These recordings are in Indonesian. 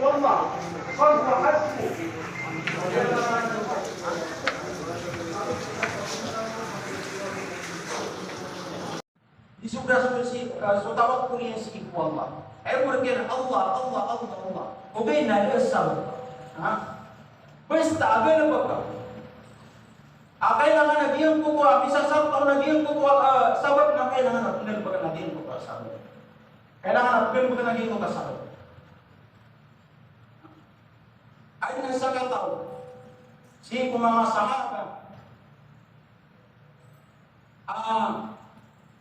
والله فهو حسبه. Di sebelah tawakkul yang si Allah. Ay berkata Allah, Allah, Allah, Allah. Oke, na asal. Basta agak apa? Kailangan na diyan ko bisa sabta na diyan ko sabat na kailangan na pinal baga na diyan ko sabat. Kailangan na pinal baga na diyan ko sabat. Ay nasa kataw. Si mga sahaba.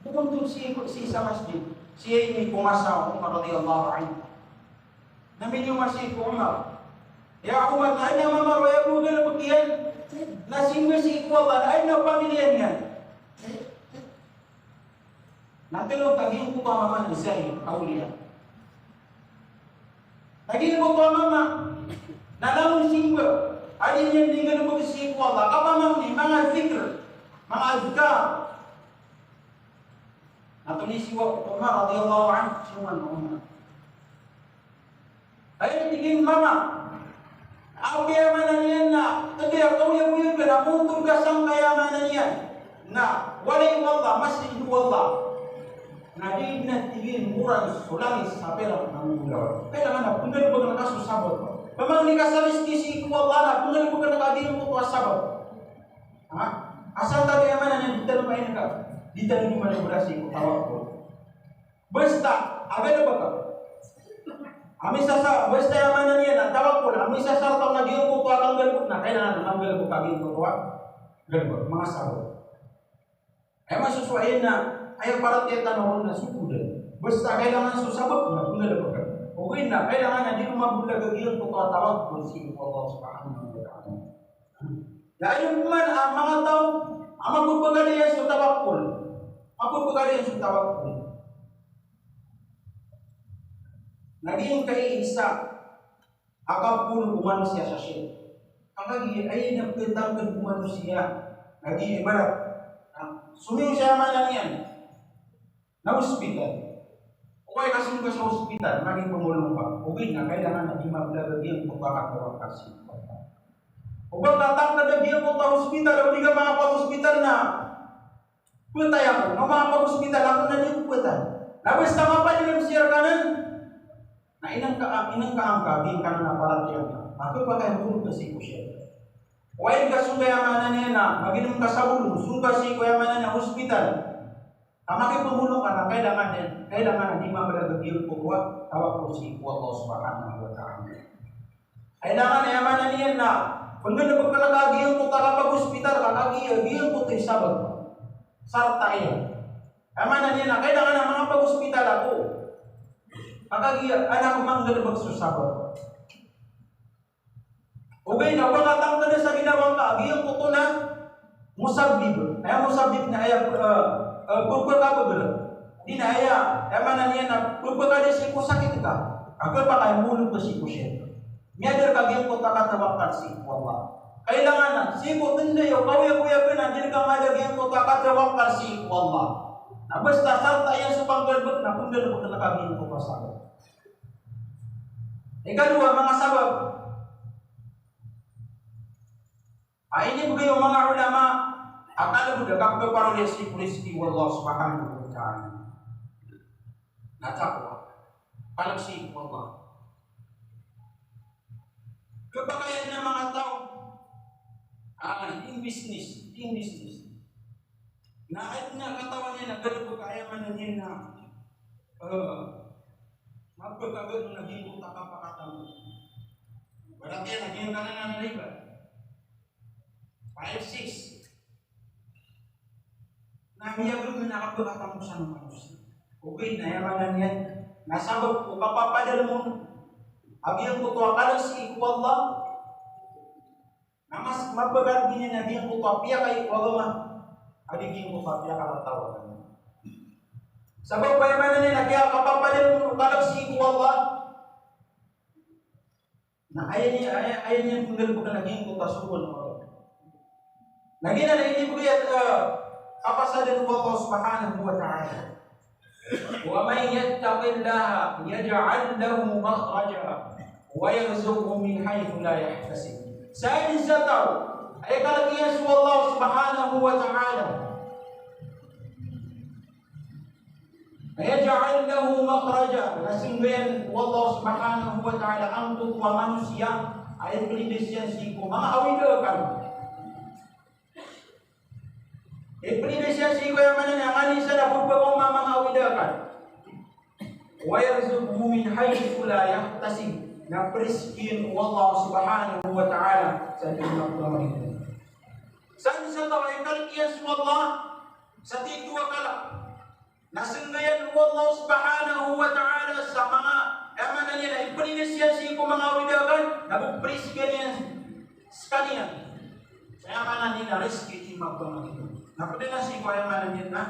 Bukan tu si sa masjid. Siya ini pumasa Umar radhiyallahu anhu. Namin yung masjid ko Umar. Ya Umar, na niya mamar wa yabu gala bagian. Nasing masjid ko Allah, ay na pamilya niya. Natulog taging ko pa mama ni Zaid, Aulia. Taging ko pa mama. Nalamun singgo. Ay niya hindi gala bagising ko Allah. Kapamang ni mga fikr, mga azkar. Natulis si Umar radhiyallahu anhu semua Umar. Ay tingin mama. Ang kayamanan niyan na kaya kauya-uya ka na muntong kasang kayamanan niyan na walay wallah masjid wallah. Nadid na tingin murang sulangis sa pera ng mulaw. Kailangan na pungal po ka nakasusabot. Pamang ni kasalis kisi wallah na pungal po ka nakadin po sabot. Asal tayo kayamanan niyan dito na main ka. Dito na manipulasi ko tawag ko. Basta, agad na ba ka? Basta yung mana niya na tawag ko na, amisa sa tao na diyo ko akang galbot na, kailangan na galbot kagin ko galbot, mga sabot. Ay masusuayin na, ayaw para tiyata na na sukudan. Basta kailangan susabot na, kung galbot ka. Okay na, kailangan na di mabulag kagin ko tawag ko si Allah subhanahu wa ta'ala. Dahil man ang mga tao, ang magpapagalian sa tawakkul. Magpapagalian sa tawakkul. Naging kaiisa akapun manusia sa siya. Ang lagi ay nagpitangkan manusia. Naging ibarat. Sumiyo siya man yan. Na hospital. O kaya kasunod ka sa hospital, maging pumulong ka. Okay na, kailangan na di mablagagyan kung kakatawa kasi. O ba tatangkadagyan ko sa hospital, o di ka makapag-hospital na. Putay ako, makapag-hospital ako na di putay. Labas tama pa din ang siyar kanan. Na inang kaangka, din ka na naparatiyan ka. Ako ba kayo hulog kasi ko siya. Huwag ka sungayamanan niya na, maginom ka sa ulo, sungka si kuyamanan niya hospital. Ang makipumulong ka na, kailangan na di mabalagagil ko kuwa, tawag ko si Allah subhanahu wa ta'ala. Kailangan na yamanan niya na, kung nga napagkalagagil ko kakapag-hospital, kakagil ko ito sabag mo. Sarap tayo. Yamanan niya na, kailangan na mga pag-hospital ako. Pagkagiya, anak manggal magsusabot. Okay na, pagkatang ka na sa ginawang kaagiyang ko ito na musabib. Kaya musabib na ayaw, pagkakabagala. Hindi na ayaw, mana niya na, pagkakalisip ko sakit ka. Agad pa kayo mulog ko si Kushen. Miyadar kagiyang ko takatawakal si Allah. Kailangan na, sipo tindayo, kawya-kuya ka na, hindi ka madagyan ko takatawakal si Allah. Na basta sarta yan sa panggalbot na kung galbot na nakagin ko pasabot. Ikadua, mga sabab. Ini ba yung mga ulama? Akala mo dagap ka parang si Kristi wallah subhanahu wa ta'ala. Natakwa. Palagsi wallah. Kapakayan ng mga tao, in business. Nakait na katawan niya na gano'n ko kaya man niya na magpagkagod na naging utak ang pakatamo. Walang yan, naging ka na nanaliba. 5-6. Namiyagod na nakapagkatamo sa mga manusia. Okay, nayamanan yan. Nasabot ko, papapadala mo. Agyan ko ito, akala si Allah. Na mas mabagat din niya, naging ko ito, piya kay Allah. Adigin mo pa piya kalatawa. Sabab pa yaman nila, kaya kapapalit mo kalagsi ko Allah. Na ayan niya kung gano'n ka naging ko tasukon mo. Naging na naging ko yan, kapasalan ko Allah subhanahu wa ta'ala. Wa man yattaqillaha yaj'al lahu makhraja wa yarzuqhu min haitsu la yahtasib. Saya bisa tahu ay kalagian su Allah Subhanahu wa ta'ala ayaj'al lahu makhraja, nasinggayan Allah Subhanahu wa ta'ala ang tutwa manusia ay pinidesyan siku mga awidakan. Pinidesyan siku yang mana yang alisa na pagpagong mga awidakan. Wa yarzuqhu min haitsu la yahtasib, na priskin Allah Subhanahu wa ta'ala sa dunia itu. San sa taway kalagian su Allah sa titwa kala nasinggayan Allah Subhanahu wa ta'ala sa mga emana niya na ipaninisyan siya kung mga widagan nabuprisgan niya sa kanya sa emana niya na riski di magpamagino napadinan siya kung emana niya na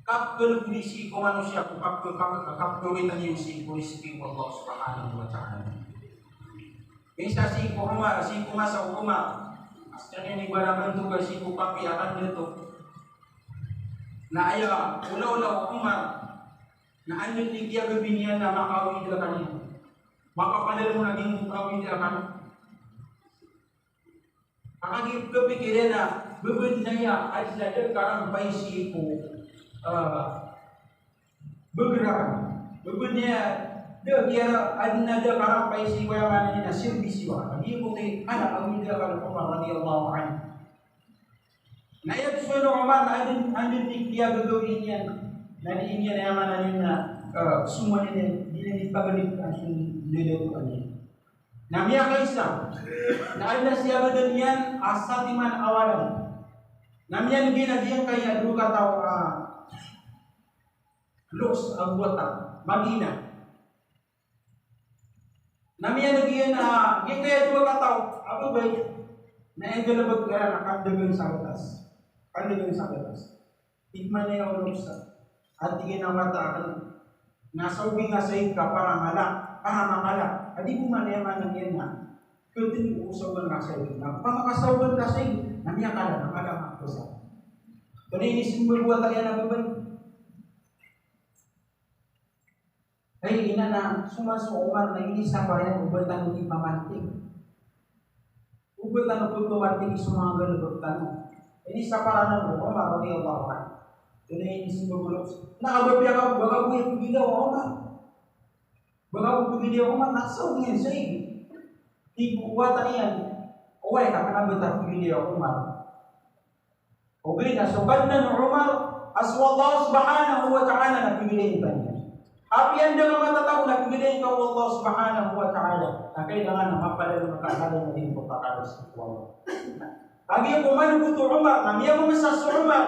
kapkel kunisi kung ano siya kung kapkewitan niya siya kung riski Allah Subhanahu wa ta'ala. Bisa si Umar, si kumasa Umar. Asal ni baraman tu kasi ko papiakan dito. Na aya ulaw Umar na anyo ni dia bibinian na makawid la kaniya. Makapanel mo naging makawid la kan. Akagi kepikiran na bebenaya ay sadar karang baisi ko bergerak. Bebenaya dia kira ada karang paisi yang mana ni nasir bisiwa. Dia putih anak kami dia kalau Umar radhiyallahu anhu. Nah ya sudah Umar ada dia beginian. Nah ini yang mana ni semua ini dipakai langsung dia tu ani. Namanya Islam. Nah ada siapa demian asal iman awalan. Namanya dia kaya dulu kata Lux anggota Madinah. Namanya nagiyan dia kaya dua kata apa baik na enggal bagara akan dengan sabatas ikman yang Allah sa at tingin ang mata akan nasawing nasay ka para makala adi mo man yaman yan na kutin usawan nasay na pamakasawan nasay namanya kala nakala makosa kani ini simbol buat kalian apa baik. Hey, ina na sumaso Umar na ini sa parang ubatan ng pamanting. Ubatan ng pamanting sumangga ng pagtanong. Ini sa parang ng Umar radhiyallahu anhu. Ini simbolo. Nakababya ka baga ko yung pagila Umar. Baga ko pagila Umar naksaw niyan sa iyo. Ubatan yan. Uway ka kanabata pagila Umar. Okay na sugad na ng Umar aswallahu subhanahu wa ta'ala na pagila niya. Api anda nga matatao na pinili ka Allah Subhanahu wa ta'ala na kailangan mapalala makahalin mo din po pakalos ng Allah. Agi yung kumanubuto Umar, namiya mo sa Umar,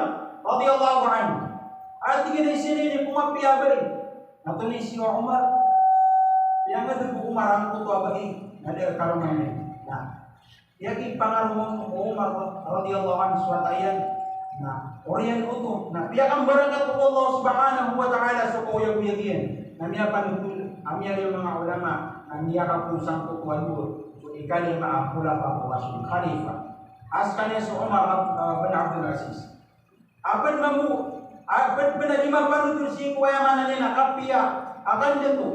radiyallahu anhu. At tingin na isinili pumapiyabay. Natunay si Umar, yang ada po Umar ang puto abay, nada karuman niya. Yaki pangarumon Umar, radiyallahu anhu, swatayan, nah, orang utuh. Nah, piakan barakat Allah Subhanahu wa ta'ala sa kuyang biyagyan. Namia panutul, amia yung mga ulama, namia ka po sang tutuan so ikali maakula pa po asyong khalifah. Askanya sa Umar bin Abdul Aziz. Apan penalima panutul si kuya mana niya nakapia, akan dito.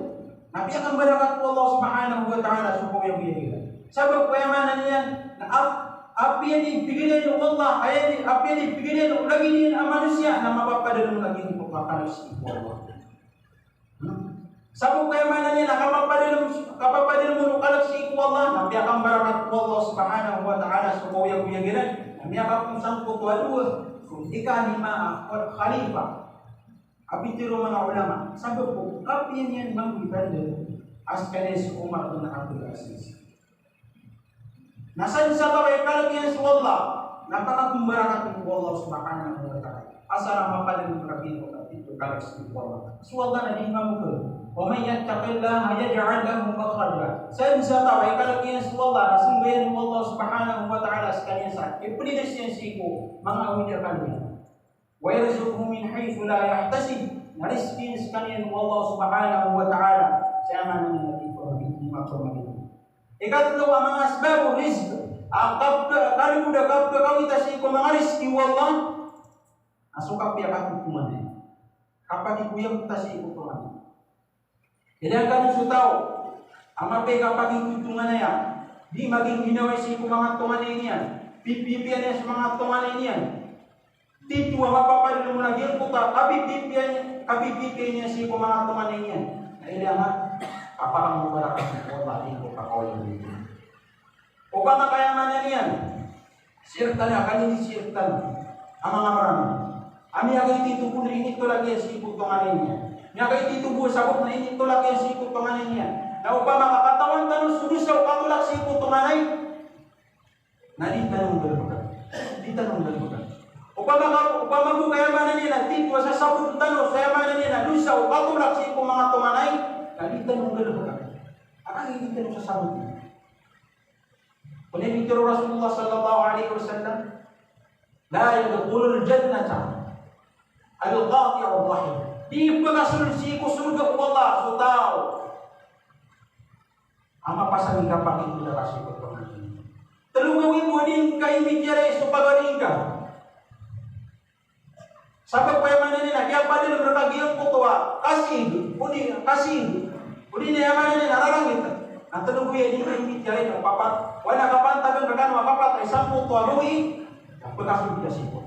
Napiakan barakat Allah Subhanahu wa ta'ala sa kuyang biyagyan. Sabab kuya mana niya, na api yang dipikirkan Allah, api yang dipikirkan lagi ni manusia, nama bapa dan lagi ni pemakan si Allah. Sabu kaya mana ni nakapapa din mo kalak si Allah, nabi akan barakat Allah Subhanahu wa ta'ala sa kuyang biyagiran, nabi akan pusang kutualua, kung ika ni khalifah. Api tiro mga ulama, sabu po, api yan mangbibanda, askane si Umar bin Abdul Aziz. Nasan sa taway kalagyan sa Allah, napakakumbarakat ng Allah Subhanahu wa ta'ala. Asara mapalang marabi mo at ito kalag sa Allah. So Allah na di mamukul. O may yattaqillaha yaj'al lahu makhraja. San sa taway kalagyan sa Allah, nasunggayan ng Allah Subhanahu wa ta'ala sa kanya sa iprinis yan siko, mga awin kanya. Wa yarzuqhu min haythu la yahtasib. Nariskin sa kanya ng Allah Subhanahu wa ta'ala. Sa yaman ng natin po, hindi magpamagin. Ikatlo ang mga asbab rizq. Kalau muda kau si ko mga rizki wallah asukap ya kan hukuman. Kapag ikuyang kita si hukuman. Kaya kami sutaw, ang mapega pagitutungan na yan, di maging ginawa si mga tunganin niyan, pipipian niya sa mga tunganin niyan. Dito ang mapapadalo mo na gil puta, kapipipian niya si mga tunganin niyan. Kaya nga, kaparang mo ba kasi po, baling ko kakawin dito. O ba makayaman niyan? Sirtan na, kanini sirtan ang mga marami. Ami agay dito po na init ko lagi si tunganin niya. Niya kay dito po sabot na init ko lagi si tunganin niya. Na upama makatawan tanong sudusaw katulak si tunganay. Na di tanong dalawa. Di tanong dalawa. Upama mo kayamanan nila, dito sa sabot tanong kayamanan nila, lusaw katulak si mga tunganay. Na di tanong dalawa. Akang hindi tanong sa sabot niya. Kung ibigtiro Rasulullah sallallahu alaihi wasallam, la yadkhulul jannata al-qati'u rahim. Di pagasul si ko surga Allah sutaw. Ama pasang kapag ito kasi ko pangin. Talungawin mo din kay mitiyare sa pagaring ka. Sabat pa yaman nila, kaya pa din nakagiyang kutuwa. Kasi na yaman nila, nararangit. Ang tanong ko yan, hindi kayo mitiyare na papat. Wala kapantagan ka na mapapat, ay isang kutuwa ruhi. Pagkasunod kasi ko.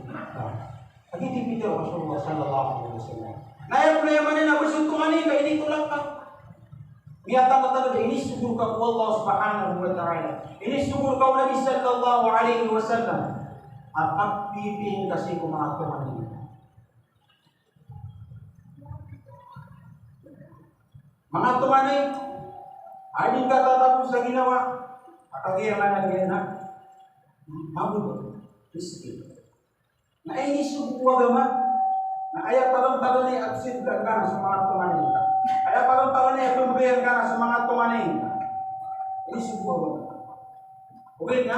Pag-itipit yung Rasulullah sallallahu alaihi wasallam. Naya po yaman nila, bersuntungan nila, ini tulak ka. Miyata ka talaga, inisugul ka po Allah subhanahu wa ta'ala. Inisugul ka Nabi sallallahu alaihi wasallam. At pagpipin kasi kung mga tuhan nila. Mga tumanay, ading katatapos sa ginawa, akagiyaman na na, mabugot, risky. Na inisugul ko agama, na ayaw tagang-tagang na i-absent ka na sa mga tumanay ka. Ayaw tagang-tagang na i-pumbayan ka na sa mga tumanay ka. Inisugul ko agama. Okay na?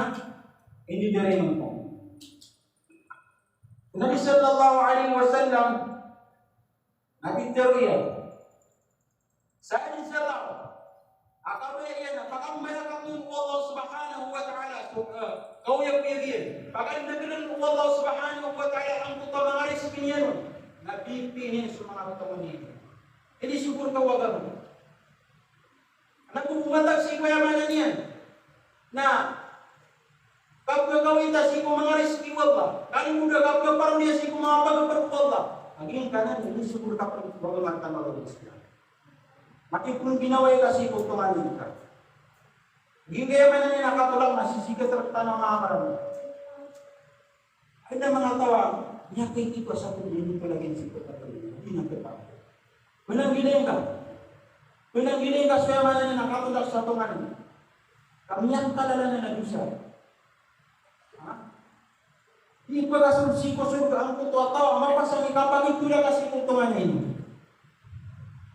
Hindi din mo. Nabi sallallahu alaihi wasallam, nabitero yan. Sa atin sa tao, akabaya yan, pagkambaya kami Allah subhanahu wa ta'ala, kauyag piyagin, pagkambaya mo Allah subhanahu wa ta'ala, ang kutamangari sa pinyan, nabipinin sa mga kutamanhin. Hindi subur ka wagam. Nagpupumatag si kayamanan yan, na kapag kawita si kumangari sa kiwala, kani muda kapag parang dia si kumangapag Allah, ang kanan, hindi subur ka pag wagaman tamagawin sila. Makipun ginaway kasi kung tumanin ka. Gingaya man na niya nakatulang nasisigat at tanong mga karami. Ay na mga tawa, niya kay ito sa tuloy, hindi ko laging sikot at tuloy. Hindi na kita. Walang gilayang ka. Walang gilayang ka, suya man na niya nakatulak sa tumanin. Kamiyang kalala na nadusa. Di pagkasunsi-kusog ang kuto at tawa, mapasang ikapagit tula kasi kung tumanin.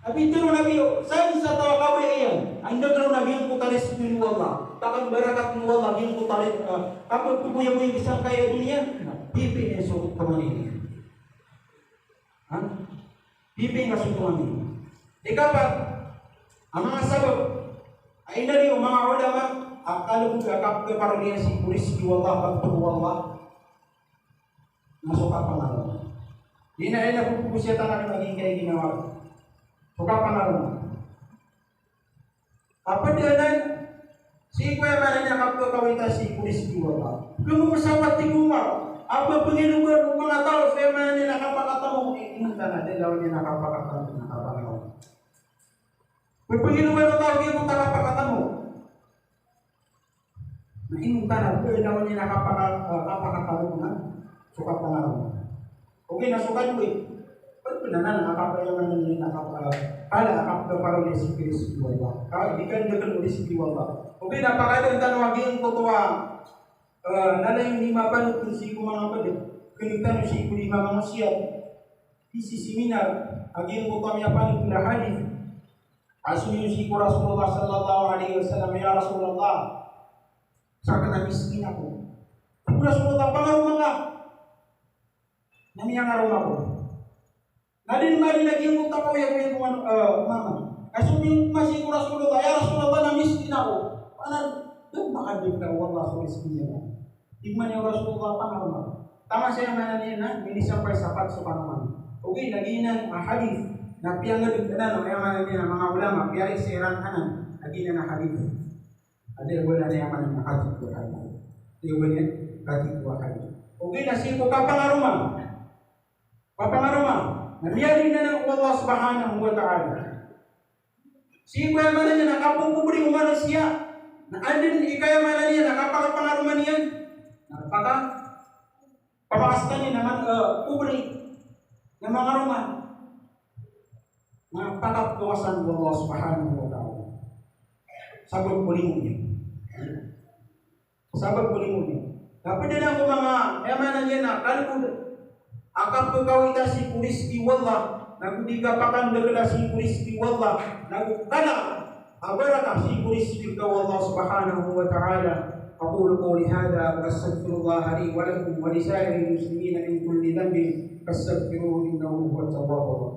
Tapi itu Nabi, saya bisa tahu kau yang anda kalau Nabi yang putaris itu Allah, takkan berakat Allah yang putaris. Apa punya bisa kaya dunia? Pipi esok teman ini, pipi nggak teman ini. Dikapat, amang sabab, ay dari mga ulama, akal buka kap kepada dia si kuris di Allah bantu Allah, masuk apa malam. Di na pupusiatan akan lagi kayak ginawa. Suka pangalan. Apa dia nan? Si kuya mananya kapto kawita si kulis diwa. Lumusapat ti kumar. Apa pengilugan mga tao sa mananya nakapakatamo inunta na dalaw niya nakapakatamo nakapakatamo. Pengilugan ng tao gyud nakapakatamo. Na inunta na dalaw niya nakapakatamo na suka pangalan. Okay na suka duit. Pagpinanan nakapayaman na kala kapag si Kristo wala. Kaya di kan dekan ulis di wala. Okay, napakadang tanwagin ko tuwa. Nalay lima panut si mga kapatid. Kinitan si lima mga siyat. Isi seminar agin ko kami panut na hadis. Asunyo si Rasulullah sallallahu alaihi wasallam, ya Rasulullah. Saka na miskin ako. Rasulullah pangaruh mga. Nami yang arum ako. Nadin lagi yung utang ko yung mama. Kasi yung masih Rasulullah, ya Rasulullah na miskin ako. Paano? Doon makadip ka, wala sa miskin niya. Tigman yung Rasulullah, pangaruman. Tama siya naman niya na, minisampay sapat sa panaman. Okay, naginan hadith Napiang nga dito na mga ulama, piyari siran kanan, lagi na hadith. Ada wala na yaman na hadith ko hadith. Ada wala hadith ko hadith. Okay na sipo kapangaruma. Kapangaruma. Namiyari na ng Allah subhanahu wa ta'ala. Sipo yaman na niya nakapupubri umano siya. Na andin ikayaman niya nakapakapangaruma niya. Napaka pamakastan niya naman kubri ng mga rumah. Mga patapkawasan ng Allah subhanahu wa ta'ala. Sabag pulingon niya. Sabag pulingon niya. Dapat din ako mga yamanan niya na kalpud. Akap kawita si pulis di wallah. Nagudi kapakan dagala si pulis di wallah. Nagukala. Abaraka si pulis di Allah subhanahu wa ta'ala. أقول قولي هذا وأستغفر الله لي ولكم ولسائر المسلمين من كل ذنب فاستغفروه إنه هو التواب الرحيم.